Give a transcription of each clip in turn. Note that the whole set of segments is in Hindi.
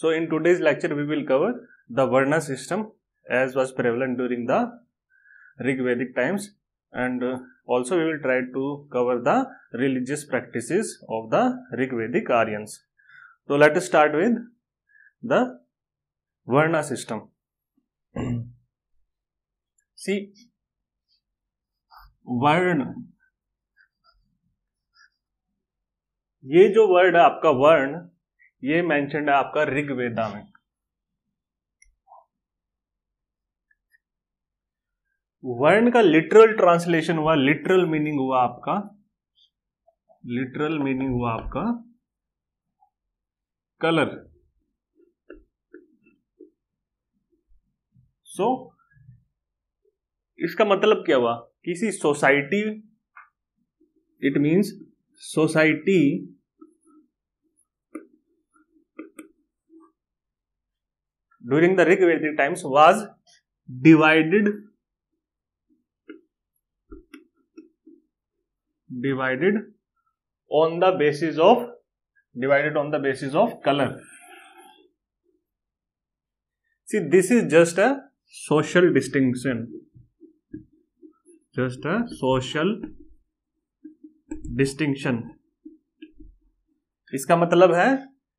So in today's lecture we will cover the Varna system as was prevalent during the Rigvedic times, and also we will try to cover the religious practices of the Rigvedic Aryans. So let us start with the Varna system. See, वर्ण, ये जो वर्ड है आपका वर्ण, ये मेंशन्ड है आपका ऋग्वेदा में. वर्ण का लिटरल ट्रांसलेशन हुआ, लिटरल मीनिंग हुआ आपका, लिटरल मीनिंग हुआ आपका कलर. सो इसका मतलब क्या हुआ? किसी society, it means society during the Rigvedic times was divided on the basis of color. See, this is just a social distinction, just a social distinction. इसका मतलब है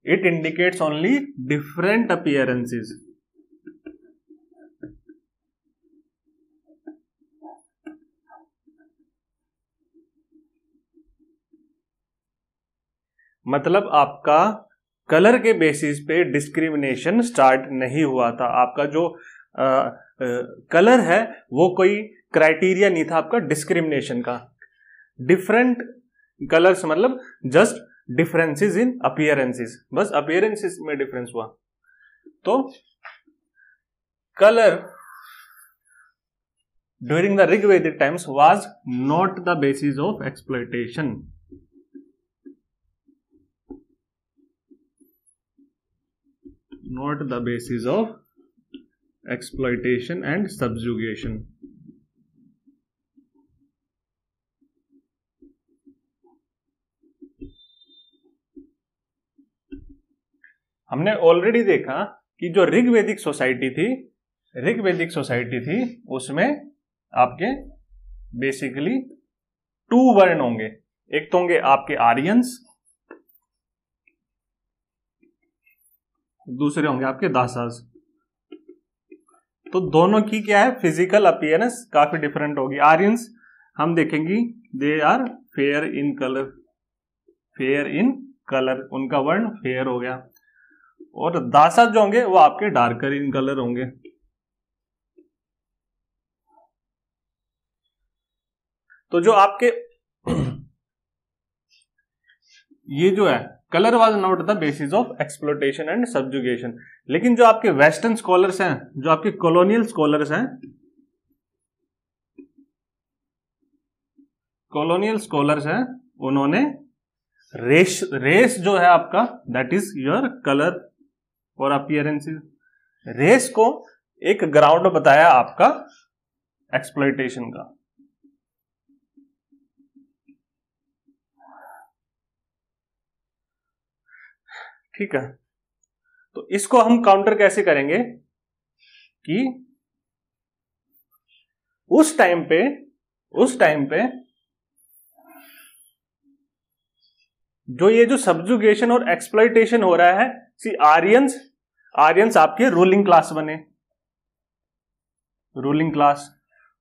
it indicates only different appearances. मतलब आपका कलर के बेसिस पे डिस्क्रिमिनेशन स्टार्ट नहीं हुआ था. आपका जो कलर है वो कोई क्राइटेरिया नहीं था आपका डिस्क्रिमिनेशन का. डिफरेंट कलर्स मतलब जस्ट डिफरेंसेस इन अपीयरेंसेस, बस अपीयरेंसेस में डिफरेंस हुआ. तो colour during the Rigvedic times was not the basis of exploitation. Not the basis of exploitation and subjugation. हमने ऑलरेडी देखा कि जो ऋग्वेदिक सोसाइटी थी उसमें आपके बेसिकली 2 वर्ण होंगे. एक तो होंगे आपके आर्यंस, दूसरे होंगे आपके दासास. तो दोनों की क्या है, फिजिकल अपीयरेंस काफी डिफरेंट होगी. आर्यंस हम देखेंगे they are fair in colour, उनका वर्ण फेयर हो गया. और दासास जो होंगे वो आपके डार्कर इन कलर होंगे. तो जो आपके ये जो है colour was not the basis of exploitation and subjugation. लेकिन जो आपके वेस्टर्न स्कॉलर्स हैं, जो आपके कॉलोनियल स्कॉलर्स हैं, उन्होंने रेस जो है आपका, दैट इज योर कलर और अपीयरेंसेस, रेस को एक ग्राउंड बताया आपका एक्सप्लॉयटेशन का. ठीक है, तो इसको हम काउंटर कैसे करेंगे कि उस टाइम पे जो ये जो सब्जुगेशन और एक्सप्लॉयटेशन हो रहा है, सी आर्यंस आपके रूलिंग क्लास बने, रूलिंग क्लास,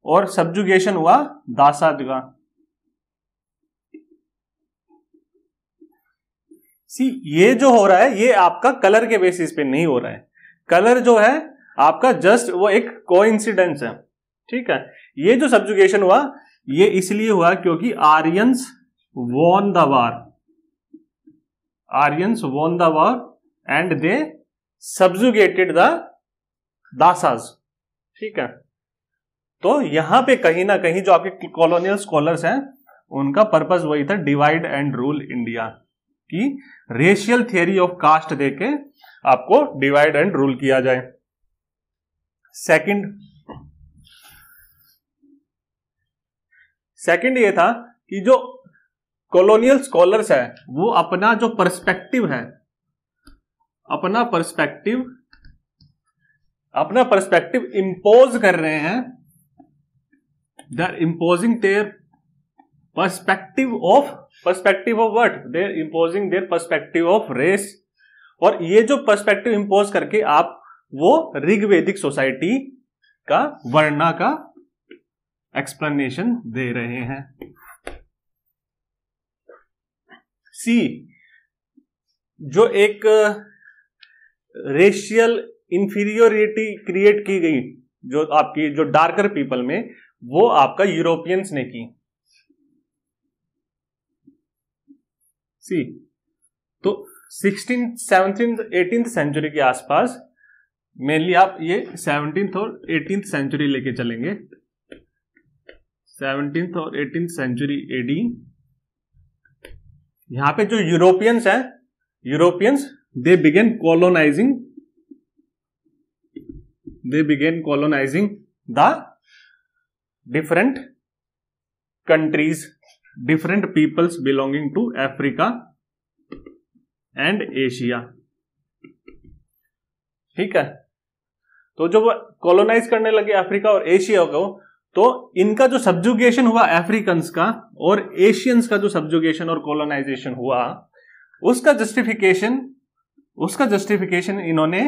और सब्जुगेशन हुआ दासाज का. सी ये जो हो रहा है ये आपका कलर के बेसिस पे नहीं हो रहा है. कलर जो है आपका जस्ट वो एक कोइंसिडेंस है. ठीक है, ये जो सब्जुगेशन हुआ ये इसलिए हुआ क्योंकि Aryans won the war and they subjugated the dasas. ठीक है, तो यहां पे कहीं ना कहीं जो आपके कॉलोनियल स्कॉलर्स हैं उनका पर्पस वही था, डिवाइड एंड रूल इंडिया, कि रेशियल थियरी ऑफ कास्ट देके आपको डिवाइड एंड रूल किया जाए. सेकंड ये था कि जो कॉलोनियल स्कॉलर्स है वो अपना जो पर्सपेक्टिव है अपना पर्सपेक्टिव इंपोज कर रहे हैं, they are imposing their perspective of what, they are imposing their perspective of race. और ये जो पर्सपेक्टिव इंपोज करके आप वो ऋग्वेदिक सोसाइटी का वर्णा का एक्सप्लेनेशन दे रहे हैं। सी, जो एक रेशियल इंफीरियोरिटी क्रिएट की गई जो आपकी जो डार्कर पीपल में, वो आपका यूरोपियंस ने की। सी, तो 16th, 17th, 18th सेंचुरी के आसपास, मेनली आप ये 17th और 18th सेंचुरी लेके चलेंगे, 17th और 18th सेंचुरी एडी। यहां पे जो यूरोपियंस हैं, they began colonising the different countries, different peoples belonging to Africa and Asia. ठीक है, तो जब वो कॉलोनाइज करने लगे अफ्रीका और एशिया को, तो इनका जो सब्जुगेशन हुआ अफ्रीकन्स का और एशियंस का जो सब्जुगेशन और कॉलोनाइजेशन हुआ, उसका जस्टिफिकेशन इन्होंने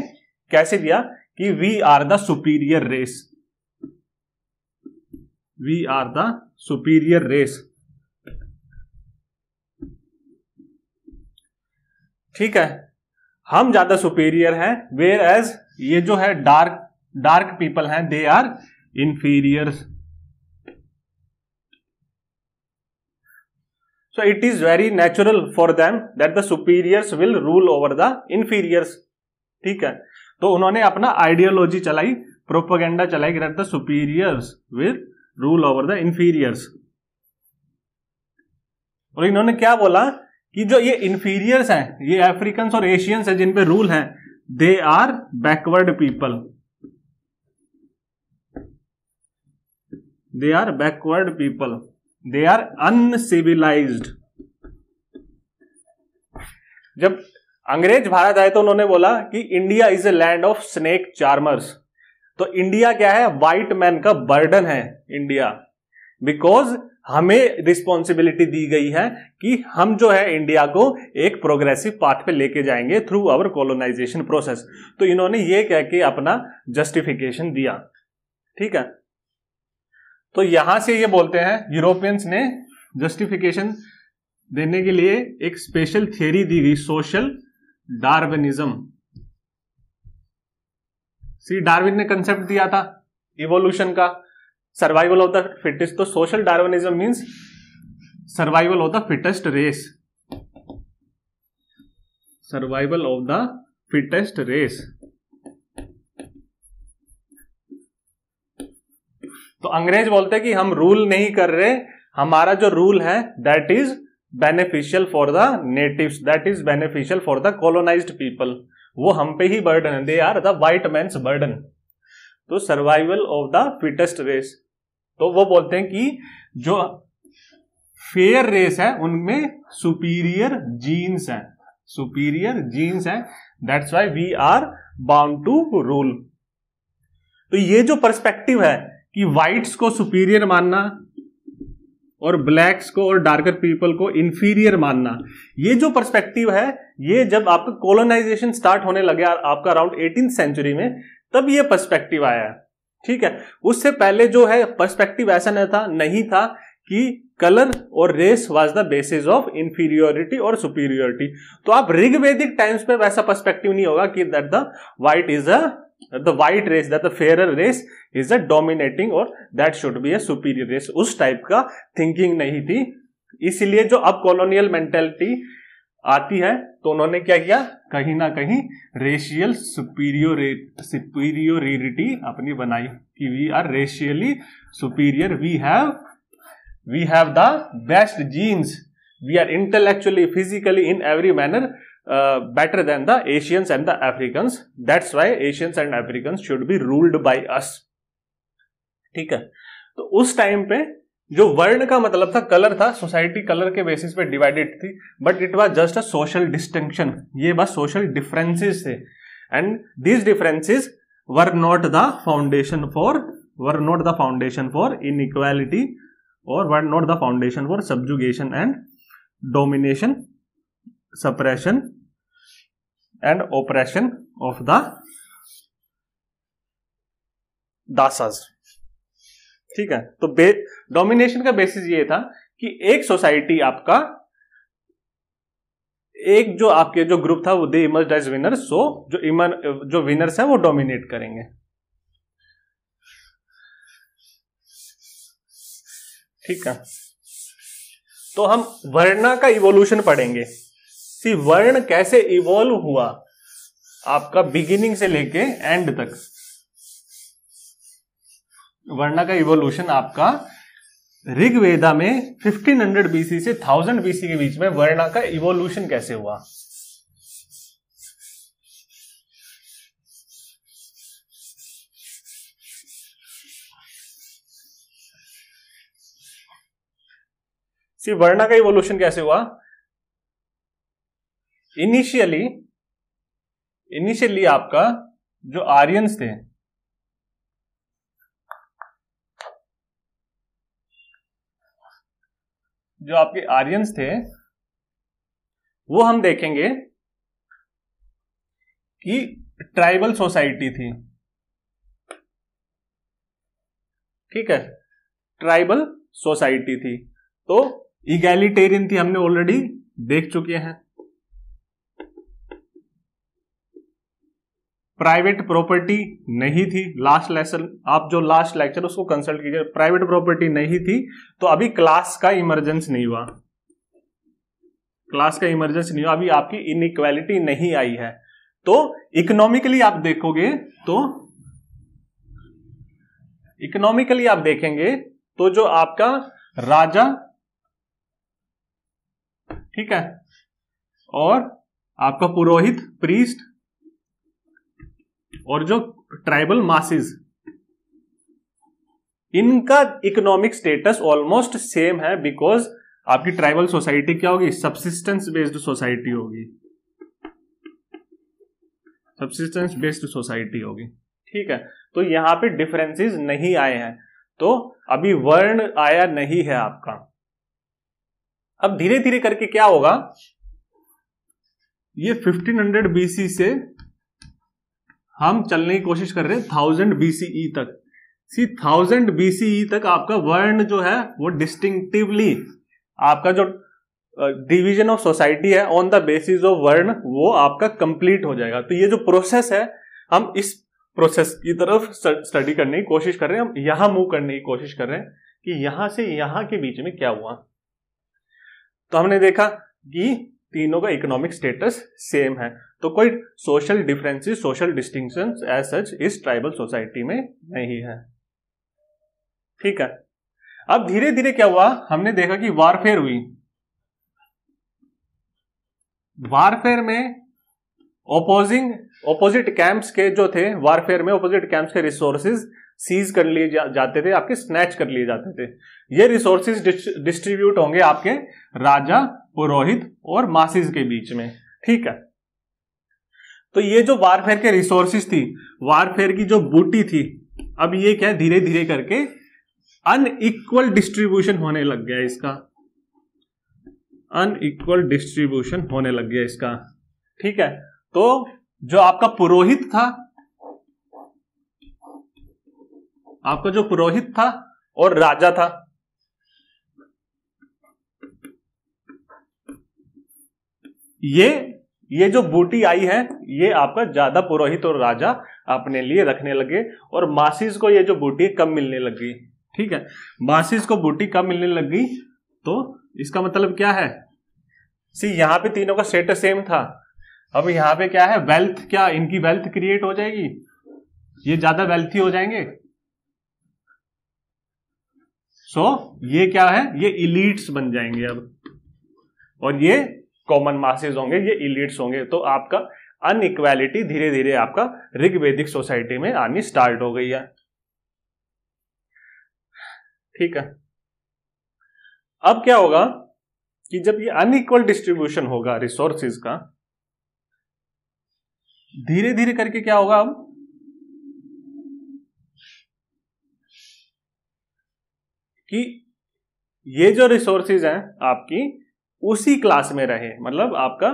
कैसे दिया कि we are the superior race, we are the superior race. ठीक है, हम ज्यादा सुपीरियर हैं, वेयर एज ये जो है डार्क पीपल हैं, they are inferiors. So it is very natural for them that the superiors will rule over the inferiors. ठीक है, तो उन्होंने अपना आइडियोलॉजी चलाई, प्रोपेगेंडा चलाई that the superiors will rule over the inferiors। और इन्होंने क्या बोला कि जो ये इंफीरियर्स हैं, ये अफ्रीकन्स और एशियंस हैं जिन पे रूल हैं, they are backward people, they are backward people, they are uncivilised. जब अंग्रेज भारत आए तो उन्होंने बोला कि India is a land of snake charmers. तो इंडिया क्या है? व्हाइट मैन का बर्डन है इंडिया, बिकॉज हमें रिस्पॉन्सिबिलिटी दी गई है कि हम जो है इंडिया को एक प्रोग्रेसिव पाथ पे लेके जाएंगे थ्रू आवर कॉलोनाइजेशन प्रोसेस। तो इन्होंने ये कह के अपना जस्टिफिकेशन दिया। ठीक है, तो यहां से ये बोलते हैं यूरोपियंस ने जस्टिफिकेशन देने के लिए एक स्पेशल थियरी दी गई, सोशल डार्विनिज्म। डार्विन ने कंसेप्ट दिया था इवोल्यूशन का, सर्वाइवल ऑफ द फिटेस्ट। तो social Darwinism means survival of the fittest race, survival of the fittest race. तो अंग्रेज बोलते हैं कि हम रूल नहीं कर रहे, हमारा जो रूल है that is beneficial for the natives, that is beneficial for the colonised people. वो हम पे ही बर्डन है, they are the white man's burden. तो survival of the fittest race. तो वो बोलते हैं कि जो फेयर रेस है उनमें सुपीरियर जीन्स हैं, सुपीरियर जीन्स हैं, that's why we are bound to rule. तो ये जो पर्सपेक्टिव है कि व्हाइट्स को सुपीरियर मानना और ब्लैक्स को और डार्कर पीपल को इंफीरियर मानना, ये जो पर्सपेक्टिव है, ये जब आपका कॉलोनाइजेशन स्टार्ट होने लगे आपका अराउंड 18th सेंचुरी में, तब ये पर्सपेक्टिव आया है। ठीक है, उससे पहले जो है पर्सपेक्टिव ऐसा नहीं था कि कलर और race was the basis of inferiority और सुपीरियोरिटी। तो आप ऋग्वेदिक टाइम्स पे वैसा पर्सपेक्टिव नहीं होगा कि that the white is the white race, that the fairer race is a dominating or that should be a superior race। उस टाइप का थिंकिंग नहीं थी। इसलिए जो अब कॉलोनियल मेंटेलिटी आती है तो उन्होंने क्या किया, कहीं ना कहीं रेशियल सुपीरियोरिटी अपनी बनाई कि we are racially superior, we have the best genes, we are intellectually physically in every manner better than the Asians and the Africans, that's why Asians and Africans should be ruled by us। ठीक है, तो उस टाइम पे जो वर्ण का मतलब था, कलर था, सोसाइटी कलर के बेसिस पे डिवाइडेड थी, but it was just a social distinction, ये बस सोशल डिफरेंसेस थे, and these differences were not the foundation for inequality और were not the foundation for subjugation and domination, suppression and oppression of the dasas. ठीक है, तो डोमिनेशन का बेसिस ये था कि एक सोसाइटी आपका, एक जो आपके जो ग्रुप था वो दे इमर्ज्ड एज विनर्स, सो जो विनर्स है वो डोमिनेट करेंगे। ठीक है, तो हम वर्ण का इवोल्यूशन पढ़ेंगे, सी वर्ण कैसे इवॉल्व हुआ आपका बिगिनिंग से लेके एंड तक। वर्ण का इवोल्यूशन आपका ऋग्वेदा में 1500 बीसी से 1000 बीसी के बीच में वर्ण का इवोल्यूशन कैसे हुआ। वर्ण का इवोल्यूशन कैसे हुआ? इनिशियली आपका जो आर्यंस थे, जो आपके आर्यंस थे, वो हम देखेंगे कि ट्राइबल सोसाइटी थी। ठीक है, ट्राइबल सोसाइटी थी, तो इगैलिटेरियन थी, हमने ऑलरेडी देख चुके हैं। प्राइवेट प्रॉपर्टी नहीं थी, लास्ट लेसन आप जो लास्ट लेक्चर उसको कंसल्ट कीजिए, प्राइवेट प्रॉपर्टी नहीं थी, तो अभी क्लास का इमरजेंस नहीं हुआ, क्लास का इमरजेंस नहीं हुआ, अभी आपकी इनइक्वालिटी नहीं आई है। तो इकोनॉमिकली आप देखोगे तो इकोनॉमिकली आप देखेंगे तो जो आपका राजा, ठीक है, और आपका पुरोहित प्रीस्ट और जो ट्राइबल मासेस, इनका इकोनॉमिक स्टेटस ऑलमोस्ट सेम है, बिकॉज आपकी ट्राइबल सोसाइटी क्या होगी? सब्सिस्टेंस बेस्ड सोसाइटी होगी, सब्सिस्टेंस बेस्ड सोसाइटी होगी। ठीक है, तो यहां पे डिफरेंसेस नहीं आए हैं, तो अभी वर्ण आया नहीं है आपका। अब धीरे धीरे करके क्या होगा, ये 1500 बीसी से हम चलने की कोशिश कर रहे हैं 1000 बीसीई तक। 1000 बीसीई तक आपका वर्ण जो है वो डिस्टिंक्टिवली, आपका जो डिवीजन ऑफ सोसाइटी है ऑन द बेसिस ऑफ वर्ण, वो आपका कंप्लीट हो जाएगा। तो ये जो प्रोसेस है, हम इस प्रोसेस की तरफ स्टडी करने की कोशिश कर रहे हैं, हम यहां मूव करने की कोशिश कर रहे हैं कि यहां से यहां के बीच में क्या हुआ। तो हमने देखा कि तीनों का इकोनॉमिक स्टेटस सेम है, तो कोई social differences, social distinctions as such इस ट्राइबल सोसाइटी में नहीं है। ठीक है, अब धीरे धीरे क्या हुआ, हमने देखा कि वारफेयर हुई। वारफेयर में ऑपोजिट कैंप्स के जो थे, वारफेयर में ऑपोजिट कैंप्स के रिसोर्सेज सीज कर लिए जाते थे, आपके स्नैच कर लिए जाते थे। ये रिसोर्सेज डिस्ट्रीब्यूट होंगे आपके राजा, पुरोहित और मासिस के बीच में। ठीक है, तो ये जो वारफेयर के रिसोर्सेज थी, वारफेयर की जो बूटी थी, अब ये क्या है, धीरे धीरे करके अनइक्वल डिस्ट्रीब्यूशन होने लग गया इसका, अनइक्वल डिस्ट्रीब्यूशन होने लग गया इसका। ठीक है, तो जो आपका पुरोहित था, आपका जो पुरोहित था और राजा था, ये जो बूटी आई है, ये आपका ज्यादा पुरोहित और राजा अपने लिए रखने लगे, और मासिस को ये जो बूटी कम मिलने लगी। ठीक है, मासिस को बूटी कम मिलने लगी, तो इसका मतलब क्या है, यहां पे तीनों का स्टेटस सेम था, अब यहां पे क्या है, वेल्थ, क्या इनकी वेल्थ क्रिएट हो जाएगी, ये ज्यादा वेल्थी हो जाएंगे। ये क्या है, ये इलीट्स बन जाएंगे अब, और ये कॉमन मासेस होंगे, ये इलीट्स होंगे। तो आपका अनइक्वालिटी धीरे धीरे आपका ऋग्वेदिक सोसाइटी में आनी स्टार्ट हो गई है। ठीक है, अब क्या होगा कि जब ये अनइक्वल डिस्ट्रीब्यूशन होगा रिसोर्सेज का, धीरे धीरे करके क्या होगा अब कि ये जो रिसोर्सेज हैं आपकी उसी क्लास में रहे, मतलब आपका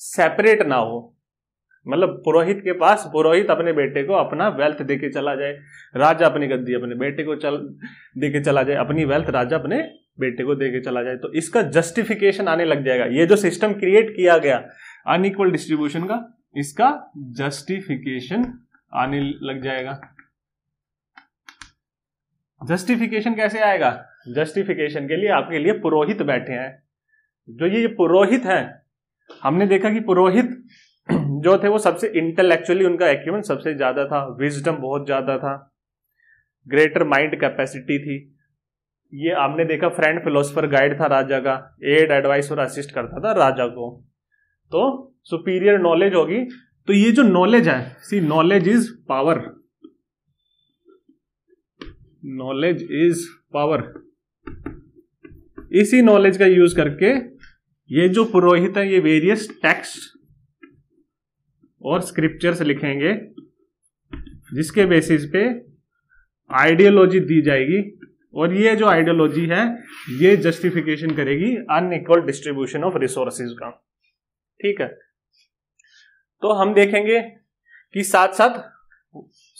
सेपरेट ना हो। मतलब पुरोहित के पास पुरोहित अपने बेटे को अपना वेल्थ देके चला जाए, राजा अपनी गद्दी अपने बेटे को देके चला जाए, अपनी वेल्थ राजा अपने बेटे को देके चला जाए, तो इसका जस्टिफिकेशन आने लग जाएगा। ये जो सिस्टम क्रिएट किया गया अनइक्वल डिस्ट्रीब्यूशन का, इसका जस्टिफिकेशन आने लग जाएगा। जस्टिफिकेशन कैसे आएगा? जस्टिफिकेशन के लिए आपके लिए पुरोहित बैठे हैं। जो ये पुरोहित हैं, हमने देखा कि पुरोहित जो थे वो सबसे इंटेलेक्चुअली उनका एक्यूमेंट सबसे ज्यादा था, विजडम बहुत ज्यादा था, ग्रेटर माइंड कैपेसिटी थी। ये आपने देखा फ्रेंड फिलोसफर गाइड था राजा का, एड एडवाइस और असिस्ट करता था राजा को, तो सुपीरियर नॉलेज होगी। तो ये जो नॉलेज है, see knowledge is power, knowledge is power. इसी नॉलेज का यूज करके ये जो पुरोहित है ये वेरियस टेक्स्ट और स्क्रिप्चर्स लिखेंगे, जिसके बेसिस पे आइडियोलॉजी दी जाएगी, और ये जो आइडियोलॉजी है ये जस्टिफिकेशन करेगी अनइक्वल डिस्ट्रीब्यूशन ऑफ रिसोर्सेज का। ठीक है, तो हम देखेंगे कि साथ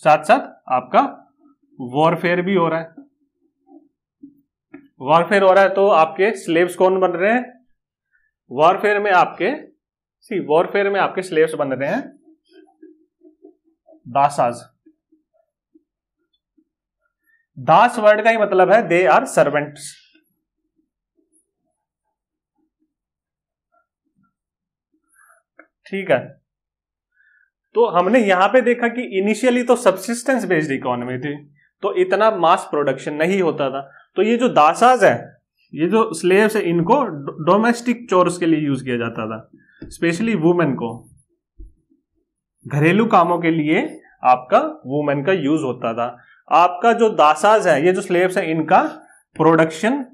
साथ आपका वॉरफेयर भी हो रहा है। वॉरफेयर हो रहा है तो आपके स्लेव्स कौन बन रहे हैं? वॉरफेयर में आपके स्लेव्स बन रहे हैं दासाज। दास वर्ड का ही मतलब है दे आर सर्वेंट्स। ठीक है, तो हमने यहां पे देखा कि इनिशियली तो सब्सिस्टेंस बेस्ड इकोनॉमी थी, तो इतना मास प्रोडक्शन नहीं होता था। तो ये जो दासाज है, ये जो स्लेव्स है, इनको डोमेस्टिक चोर्स के लिए यूज किया जाता था, स्पेशली वुमेन को। घरेलू कामों के लिए आपका वुमेन का यूज होता था। आपका जो दासाज है, ये जो स्लेव्स है, इनका प्रोडक्शन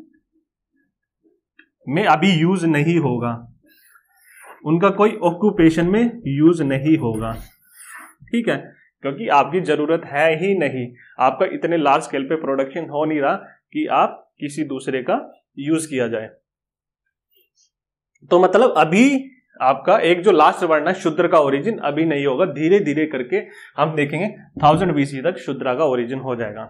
में अभी यूज नहीं होगा, उनका कोई ऑक्यूपेशन में यूज नहीं होगा। ठीक है, क्योंकि आपकी जरूरत है ही नहीं, आपका इतने लार्ज स्केल पे प्रोडक्शन हो नहीं रहा कि आप किसी दूसरे का यूज किया जाए। तो मतलब अभी आपका एक जो लास्ट वर्ण है शूद्र का ओरिजिन अभी नहीं होगा, धीरे धीरे करके हम देखेंगे 1000 BC तक शूद्र का ओरिजिन हो जाएगा।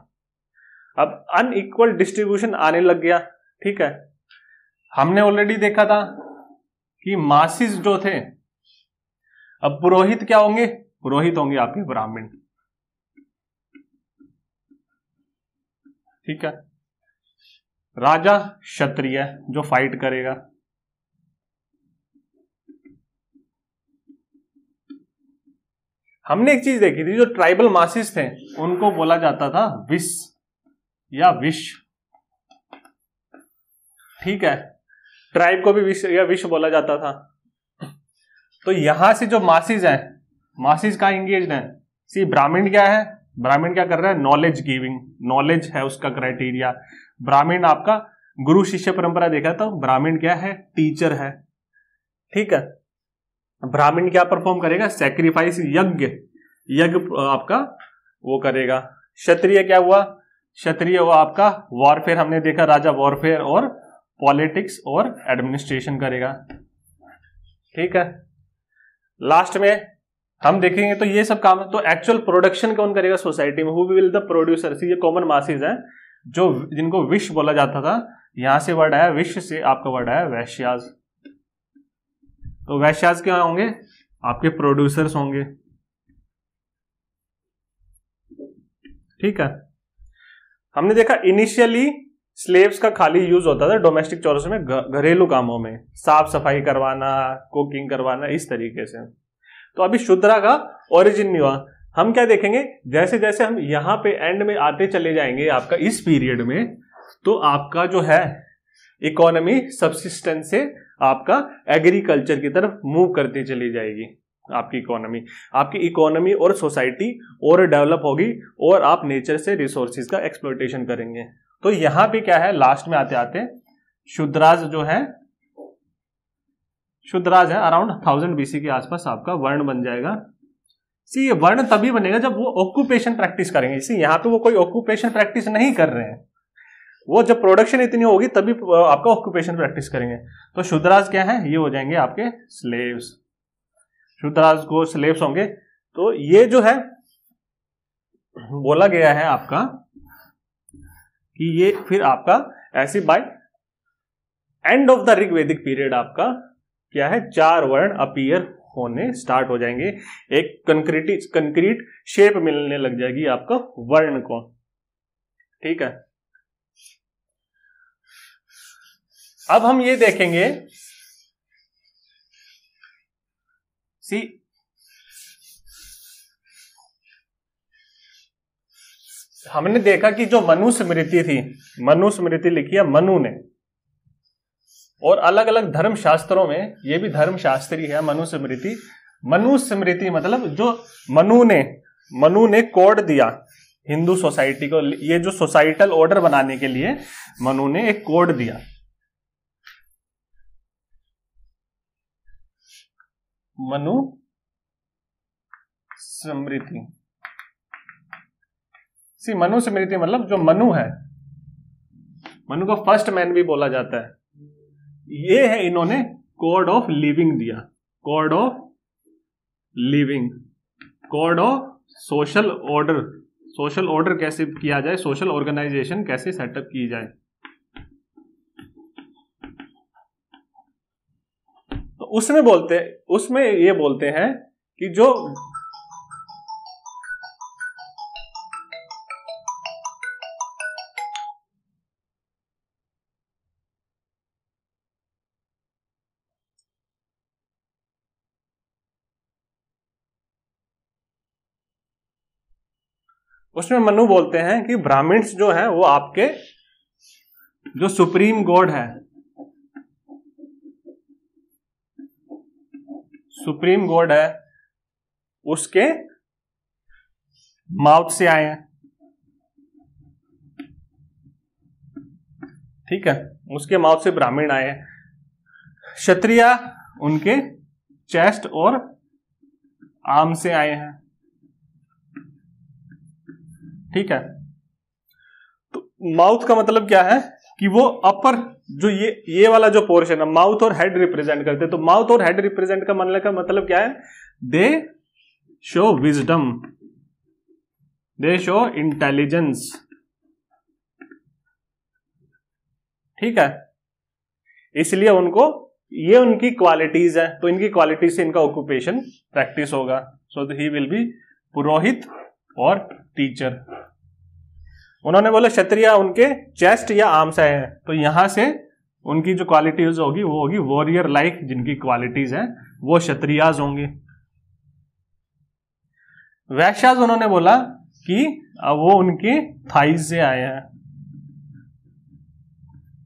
अब अनइक्वल डिस्ट्रीब्यूशन आने लग गया। ठीक है, हमने ऑलरेडी देखा था कि मासिस जो थे, अब पुरोहित क्या होंगे? पुरोहित होंगे आपके ब्राह्मण। ठीक है, राजा क्षत्रिय जो फाइट करेगा, हमने एक चीज देखी थी, जो ट्राइबल मासिस थे उनको बोला जाता था विश या विश। ठीक है, ट्राइब को भी विश या विश बोला जाता था। तो यहां से जो मासिस है, मासिस का इंगेज्ड है। सी ब्राह्मण क्या है? ब्राह्मण क्या कर रहा है? नॉलेज गिविंग, नॉलेज है उसका क्राइटेरिया। ब्राह्मण आपका गुरु शिष्य परंपरा देखा तो ब्राह्मण क्या है? टीचर है। ठीक है, ब्राह्मण क्या परफॉर्म करेगा? सैक्रिफाइस, यज्ञ आपका वो करेगा। क्षत्रिय क्या हुआ? क्षत्रिय हुआ आपका वॉरफेयर, हमने देखा राजा वॉरफेयर और पॉलिटिक्स और एडमिनिस्ट्रेशन करेगा। ठीक है, लास्ट में हम देखेंगे तो ये सब काम है। तो एक्चुअल प्रोडक्शन कौन करेगा सोसाइटी में? Who will the producer? ये कॉमन मासेस हैं जो जिनको विश बोला जाता था, यहां से वर्ड आया विश, से आपका वर्ड आया वैश्याज। तो वैश्याज क्या होंगे? आपके प्रोड्यूसर्स होंगे। ठीक है, हमने देखा इनिशियली स्लेव्स का खाली यूज होता था डोमेस्टिक चोर्स में, घरेलू कामों में, साफ सफाई करवाना, कुकिंग करवाना, इस तरीके से। तो अभी शूद्रा का ओरिजिन नहीं हुआ। हम क्या देखेंगे, जैसे जैसे हम यहां पे एंड में आते चले जाएंगे आपका इस पीरियड में, तो आपका जो है इकोनॉमी सब्सिस्टेंस से आपका एग्रीकल्चर की तरफ मूव करती चली जाएगी। आपकी इकोनॉमी और सोसाइटी और डेवलप होगी, और आप नेचर से रिसोर्सेज का एक्सप्लॉयटेशन करेंगे। तो यहां पे क्या है, लास्ट में आते आते शूद्राज जो है, शूद्राज है अराउंड 1000 BC के आसपास आपका वर्ण बन जाएगा। सी ये वर्ण तभी बनेगा जब वो ऑक्यूपेशन प्रैक्टिस करेंगे। इसी यहाँ पे वो कोई ऑक्यूपेशन प्रैक्टिस नहीं कर रहे हैं, वो जब प्रोडक्शन इतनी होगी तभी आपका ऑक्यूपेशन प्रैक्टिस करेंगे। तो शूद्राज क्या है, ये हो जाएंगे आपके स्लेव्स। शूद्राज को स्लेव्स होंगे। तो ये जो है बोला गया है आपका कि ये फिर आपका ऐसी by end of the Rigvedic period आपका क्या है, 4 वर्ण अपीयर होने स्टार्ट हो जाएंगे। एक कंक्रीट शेप मिलने लग जाएगी आपका वर्ण को। ठीक है, अब हम ये देखेंगे सी हमने देखा कि जो मनुस्मृति थी, मनुस्मृति लिखी है मनु ने, और अलग अलग धर्म शास्त्रों में ये भी धर्म शास्त्री है मनुस्मृति। मनुस्मृति मतलब जो मनु ने कोड दिया हिंदू सोसाइटी को, ये जो सोसाइटल ऑर्डर बनाने के लिए मनु ने एक कोड दिया। मनुस्मृति, मनुस्मृति मतलब जो मनु है, मनु को फर्स्ट मैन भी बोला जाता है, ये है इन्होंने कोड ऑफ लिविंग दिया। Code of living, code of social order, social order कैसे किया जाए, सोशल ऑर्गेनाइजेशन कैसे सेटअप की जाए। तो उसमें ये बोलते हैं कि जो उसमें मनु बोलते हैं कि ब्राह्मण्स जो है वो आपके जो सुप्रीम गॉड है, सुप्रीम गॉड है उसके माउथ से आए हैं। ठीक है, उसके माउथ से ब्राह्मण आए हैं। क्षत्रिय उनके चेस्ट और आर्म से आए हैं। ठीक है, तो माउथ का मतलब क्या है कि वो अपर जो ये वाला जो पोर्शन है माउथ और हेड रिप्रेजेंट करते हैं। तो माउथ और हेड रिप्रेजेंट का मतलब क्या है, दे शो विजडम, दे शो इंटेलिजेंस। ठीक है, इसलिए ये उनकी क्वालिटीज है। तो इनकी क्वालिटी से इनका ऑक्यूपेशन प्रैक्टिस होगा। सो ही विल बी पुरोहित और टीचर। उन्होंने बोला क्षत्रिय उनके चेस्ट या आर्म से हैं, तो यहां से उनकी जो क्वालिटीज होगी वो होगी वॉरियर लाइक, जिनकी क्वालिटीज हैं वो क्षत्रियाज होंगे। वैश्याज उन्होंने बोला कि वो उनके थाइज से आए हैं।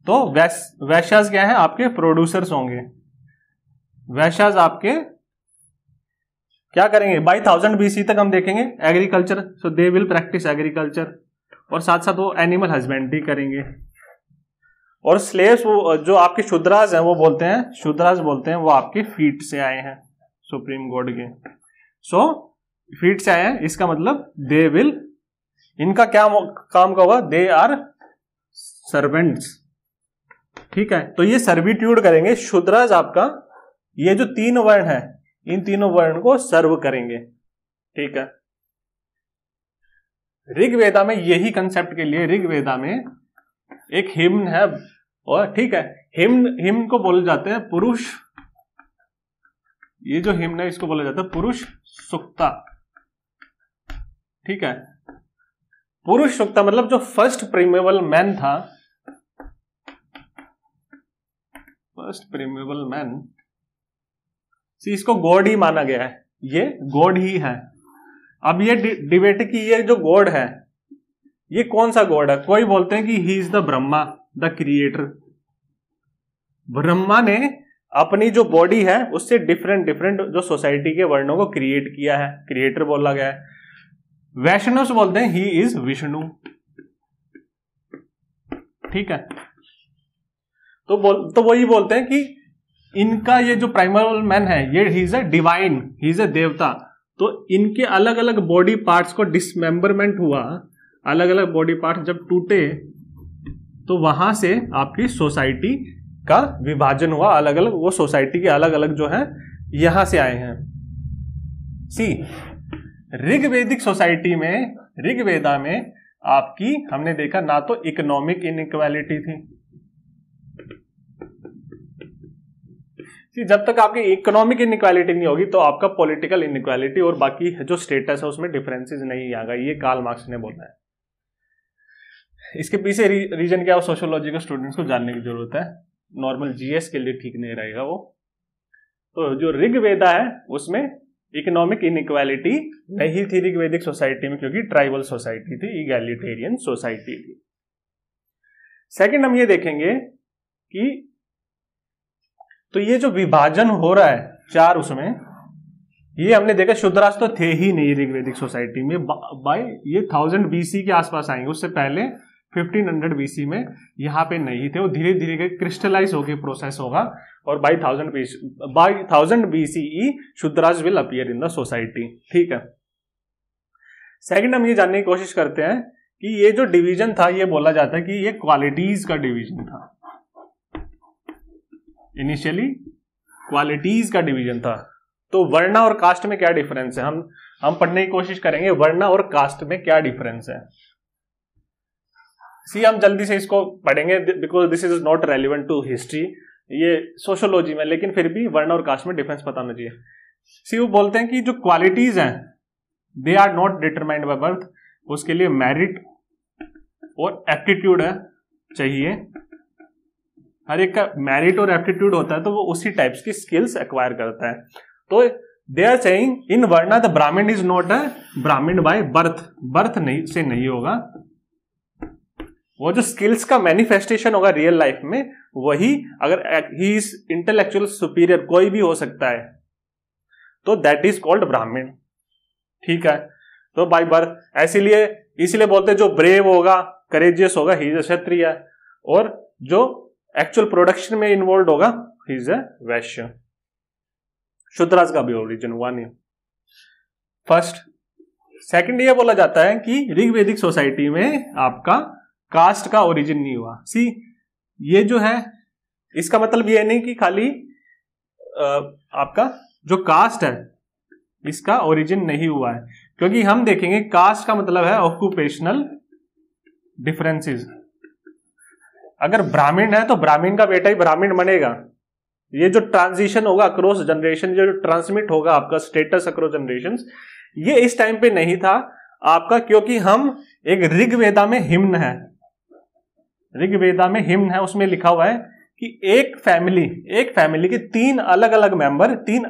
तो वैश्याज क्या है, आपके प्रोड्यूसर्स होंगे। वैश्याज आपके क्या करेंगे, बाय 1000 BC तक हम देखेंगे agriculture. So they will practice agriculture, और साथ साथ वो एनिमल हस्बेंड्री करेंगे। और स्लेव्स वो जो आपके शूद्राज हैं वो बोलते हैं वो आपके फीट से आए हैं, सुप्रीम गॉड के। सो फीट से आए हैं, इसका मतलब दे विल, इनका क्या काम का होगा, दे आर सर्वेंट्स। ठीक है, तो ये सर्विट्यूड करेंगे। शूद्राज आपका ये जो 3 वर्ण है, इन तीनों वर्ण को सर्व करेंगे। ठीक है, ऋग्वेदा में यही कंसेप्ट के लिए ऋग्वेदा में एक हिम्न है, और ठीक है, हिम्न को बोले जाते हैं पुरुष, ये जो हिम्न है इसको बोला जाता है पुरुष सुक्ता। ठीक है, पुरुष सुक्ता मतलब जो फर्स्ट प्रिमेबल मैन था, फर्स्ट प्रिमेबल मैन, इसको गॉड ही माना गया है, ये गॉड ही है। अब ये डिबेट की ये जो गॉड है ये कौन सा गॉड है। कोई बोलते हैं कि he is the Brahma, the creator. Brahma ने अपनी जो बॉडी है उससे डिफरेंट जो सोसाइटी के वर्णों को क्रिएट किया है, क्रिएटर बोला गया है। वैष्णव बोलते हैं ही इज विष्णु। ठीक है, तो वही बोलते हैं कि इनका ये जो प्राइमल मैन है ये he is a divine, he is a देवता। तो इनके अलग अलग बॉडी पार्ट्स को डिसमेंबरमेंट हुआ, अलग अलग बॉडी पार्ट्स जब टूटे तो वहां से आपकी सोसाइटी का विभाजन हुआ, अलग अलग वो सोसाइटी के अलग अलग जो है यहां से आए हैं। सी ऋग्वेदिक सोसाइटी में, ऋग्वेदा में आपकी हमने देखा ना तो इकोनॉमिक इनइक्वालिटी थी। जब तक आपकी इकोनॉमिक इनइक्वालिटी नहीं होगी तो आपका पॉलिटिकल इनइक्वालिटी और बाकी जो स्टेटस है उसमें डिफरेंसेस नहीं आएगा, ये कार्ल मार्क्स ने बोला है। इसके पीछे रीजन क्या है सोशियोलॉजी के स्टूडेंट्स को जानने की जरूरत है, नॉर्मल जीएस के लिए ठीक नहीं रहेगा वो। तो जो ऋग्वेदा है उसमें इकोनॉमिक इनइक्वालिटी नहीं थी ऋग्वेदिक सोसाइटी में, क्योंकि ट्राइबल सोसाइटी थी, इगैलिटेरियन सोसाइटी थी। सेकंड हम ये देखेंगे कि तो ये जो विभाजन हो रहा है चार, उसमें ये हमने देखा शूद्रास तो थे ही नहीं ऋग्वेदिक सोसाइटी में, बाय ये 1000 BC के आसपास आएंगे, उससे पहले 1500 BC में यहाँ पे नहीं थे। वो धीरे धीरे क्रिस्टलाइज होके प्रोसेस होगा और by 1000 BCE Shudras will appear in the society. ठीक है। सेकंड हम ये जानने की कोशिश करते हैं कि ये जो डिवीजन था ये बोला जाता है कि ये क्वालिटीज का डिवीजन था। इनिशियली क्वालिटीज का डिवीजन था। तो वर्णा और कास्ट में क्या डिफरेंस है, हम पढ़ने की कोशिश करेंगे वर्णा और कास्ट में क्या डिफरेंस है। सी हम जल्दी से इसको पढ़ेंगे because this is not relevant to history, ये सोशियोलॉजी में, लेकिन फिर भी वर्णा और कास्ट में डिफरेंस पता होना चाहिए। सी वो बोलते हैं कि जो क्वालिटीज हैं they are not determined by birth, उसके लिए मेरिट और एप्टीट्यूड है चाहिए। हर एक का मेरिट और एप्टीट्यूड होता है तो वो उसी टाइप्स की स्किल्स एक्वायर करता है। तो दे आर सेइंग इन वर्णा द ब्राह्मण इज नॉट अ ब्राह्मण बाय बर्थ, बर्थ नहीं से नहीं होगा, वो जो स्किल्स का मैनिफेस्टेशन होगा रियल लाइफ में वही, अगर ही इज इंटेलेक्चुअल सुपीरियर कोई भी हो सकता है तो दैट इज कॉल्ड ब्राह्मण। ठीक है। तो बाय बर्थ इसीलिए बोलते हैं जो ब्रेव होगा, करेजियस होगा, ही इज अ क्षत्रिय, और जो एक्चुअल प्रोडक्शन में इन्वॉल्व होगा ही इज अ वैश्य। शूद्रास का भी ओरिजिन हुआ नहीं। फर्स्ट। सेकंड ये बोला जाता है कि ऋग्वेदिक सोसाइटी में आपका कास्ट का ओरिजिन नहीं हुआ। सी ये जो है इसका मतलब ये नहीं कि खाली आपका जो कास्ट है इसका ओरिजिन नहीं हुआ है, क्योंकि हम देखेंगे कास्ट का मतलब है ऑक्यूपेशनल डिफरेंसेस। अगर ब्राह्मण है तो ब्राह्मण का बेटा ही ब्राह्मण बनेगा। ये जो ट्रांजिशन होगा अक्रॉस जनरेशन, जो ट्रांसमिट होगा आपका स्टेटस अक्रॉस जनरेशन, ये इस टाइम पे नहीं था आपका, क्योंकि हम एक ऋग्वेदा में हिम्न है, ऋग्वेदा में हिम्न है, उसमें लिखा हुआ है कि एक फैमिली के तीन अलग अलग मेंबर तीन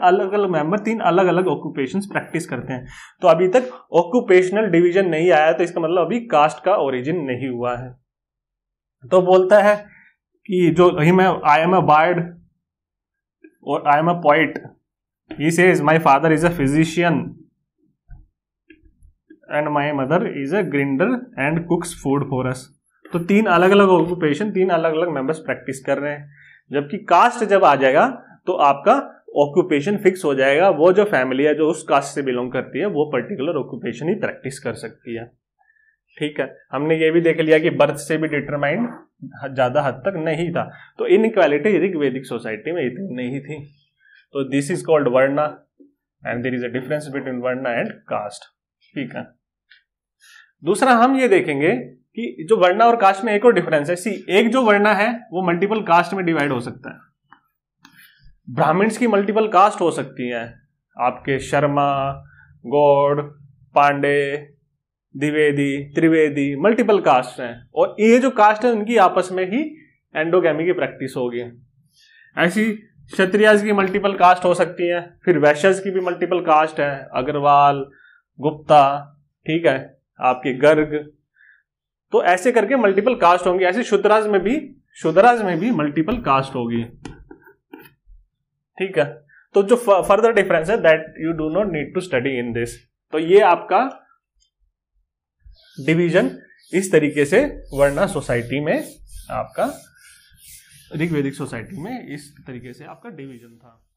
अलग अलग ऑक्यूपेशंस प्रैक्टिस करते हैं। तो अभी तक ऑक्यूपेशनल डिवीजन नहीं आया, तो इसका मतलब अभी कास्ट का ओरिजिन नहीं हुआ है। तो बोलता है कि जो आई एम अ बार्ड और I am a poet, he says my father is a physician and my mother is a grinder and कुक्स food for us. तो तीन अलग अलग ऑक्यूपेशन, तीन अलग अलग मेंबर्स प्रैक्टिस कर रहे हैं। जबकि कास्ट जब आ जाएगा तो आपका ऑक्यूपेशन फिक्स हो जाएगा, वो जो फैमिली है जो उस कास्ट से बिलोंग करती है वो पर्टिकुलर ऑक्यूपेशन ही प्रैक्टिस कर सकती है। ठीक है। हमने ये भी देख लिया कि बर्थ से भी डिटरमाइंड ज्यादा हद तक नहीं था। तो इनइक्वालिटी ऋग्वेदिक सोसाइटी में इतनी नहीं थी। तो this is called varna and there is a difference between varna and caste. ठीक है। दूसरा हम ये देखेंगे कि जो वर्णा और कास्ट में एक और डिफरेंस है। सी एक जो वर्णा है वो मल्टीपल कास्ट में डिवाइड हो सकता है। ब्राह्मण्स की मल्टीपल कास्ट हो सकती है, आपके शर्मा, गौड़, पांडे, द्विवेदी, त्रिवेदी, मल्टीपल कास्ट हैं। और ये जो कास्ट है उनकी आपस में ही एंडोगैमी की प्रैक्टिस होगी। ऐसी क्षत्रियाज की मल्टीपल कास्ट हो सकती है, फिर वैश्यज की भी मल्टीपल कास्ट है, अग्रवाल, गुप्ता, ठीक है, आपके गर्ग। तो ऐसे करके मल्टीपल कास्ट होंगी। ऐसे शूद्राज में भी मल्टीपल कास्ट होगी। ठीक है। तो जो फर्दर डिफरेंस है that you do not need to study in this. तो ये आपका डिवीजन इस तरीके से वर्णा सोसाइटी में आपका ऋग्वेदिक सोसाइटी में इस तरीके से आपका डिवीजन था।